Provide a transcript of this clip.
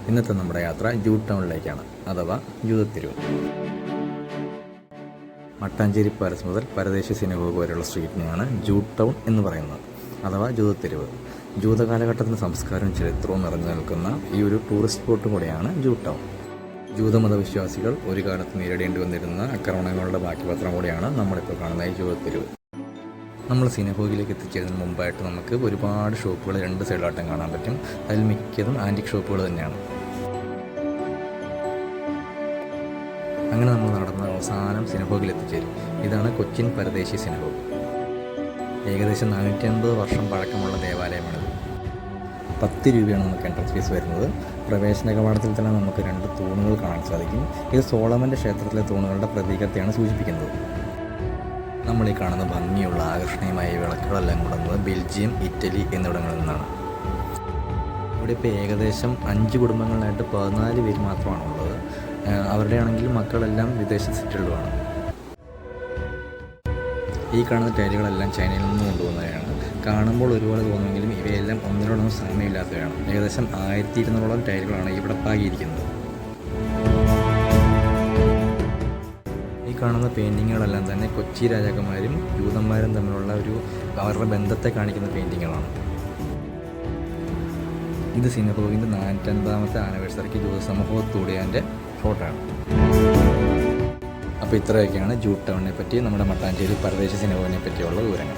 ഇന്നത്തെ നമ്മുടെ യാത്ര ജൂട്ട് ടൗണിലേക്കാണ്, അഥവാ ജൂതത്തെരുവ്. മട്ടാഞ്ചേരി പാലസ് മുതൽ പരദേശി സിനഗോഗ് വരെയുള്ള സ്ട്രീറ്റിനെയാണ് ജൂട്ട് ടൗൺ എന്ന് പറയുന്നത്, അഥവാ ജൂതത്തെരുവ്. ജൂത കാലഘട്ടത്തിൻ്റെ സംസ്കാരവും ചരിത്രവും നിറഞ്ഞു നിൽക്കുന്ന ഈ ഒരു ടൂറിസ്റ്റ് സ്പോട്ട് കൂടെയാണ് ജൂട്ട് ടൗൺ. ജൂതമതവിശ്വാസികൾ ഒരു കാലത്ത് നേരിടേണ്ടി വന്നിരുന്ന ആക്രമണങ്ങളുടെ ബാക്കിപത്രം കൂടിയാണ് നമ്മളിപ്പോൾ കാണുന്ന ഈ ജൂതത്തെരുവ്. നമ്മൾ സിനഗോഗിലേക്ക് എത്തിച്ചതിന് മുമ്പായിട്ട് നമുക്ക് ഒരുപാട് ഷോപ്പുകൾ രണ്ട് സൈഡിലായിട്ടും കാണാൻ പറ്റും. അതിൽ മിക്കതും ആൻറ്റിക് ഷോപ്പുകൾ തന്നെയാണ്. അങ്ങനെ നമ്മൾ നടന്ന അവസാനം സിനഗോഗിൽ എത്തിച്ചേരും. ഇതാണ് കൊച്ചിൻ പരദേശി സിനഗോഗ്. ഏകദേശം 450 വർഷം പഴക്കമുള്ള ദേവാലയമാണിത്. 10 രൂപയാണ് നമുക്ക് എൻട്രൻസ് ഫീസ് വരുന്നത്. പ്രവേശന കവാടത്തിൽ തന്നെ നമുക്ക് 2 തൂണുകൾ കാണാൻ സാധിക്കും. ഇത് സോളമൻ്റെ ക്ഷേത്രത്തിലെ തൂണുകളുടെ പ്രതീകത്തെയാണ് സൂചിപ്പിക്കുന്നത്. നമ്മൾ ഈ കാണുന്ന ഭംഗിയുള്ള ആകർഷണീയമായ വിളക്കുകളെല്ലാം കൊണ്ടുവന്നത് ബെൽജിയം, ഇറ്റലി എന്നിവിടങ്ങളിൽ നിന്നാണ്. ഇവിടെ ഇപ്പോൾ ഏകദേശം 5 കുടുംബങ്ങളിലായിട്ട് 14 പേര് മാത്രമാണുള്ളത്. അവരുടെ ആണെങ്കിൽ മക്കളെല്ലാം വിദേശ സെറ്റിൽഡുമാണ്. ഈ കാണുന്ന ടൈലുകളെല്ലാം ചൈനയിൽ നിന്ന് കൊണ്ടുപോകുന്നവയാണ്. കാണുമ്പോൾ ഒരുപോലെ തോന്നുമെങ്കിലും ഇവയെല്ലാം ഒന്നിനോടൊന്നും സാമ്യമില്ലാത്തവയാണ്. ഏകദേശം 1200ഓളം ടൈലുകളാണ് ഇവിടെ പാകിയിരിക്കുന്നത്. ഈ കാണുന്ന പെയിൻറ്റിങ്ങുകളെല്ലാം തന്നെ കൊച്ചി രാജാക്കന്മാരും ജൂതന്മാരും തമ്മിലുള്ള അവരുടെ ബന്ധത്തെ കാണിക്കുന്ന പെയിൻറ്റിങ്ങുകളാണ്. ഇത് സിനഗോഗിൻ്റെ 450ാമത്തെ ആനിവേഴ്സറിക്ക് ജൂത സമൂഹത്തോടിയതിൻ്റെ ഫോട്ടോയാണ്. അപ്പോൾ ഇത്രയൊക്കെയാണ് ജൂട്ട് ടൗണിനെ പറ്റി, നമ്മുടെ മട്ടാഞ്ചേരി പരദേശി സിനഗോഗിനെ പറ്റിയുള്ള വിവരങ്ങൾ.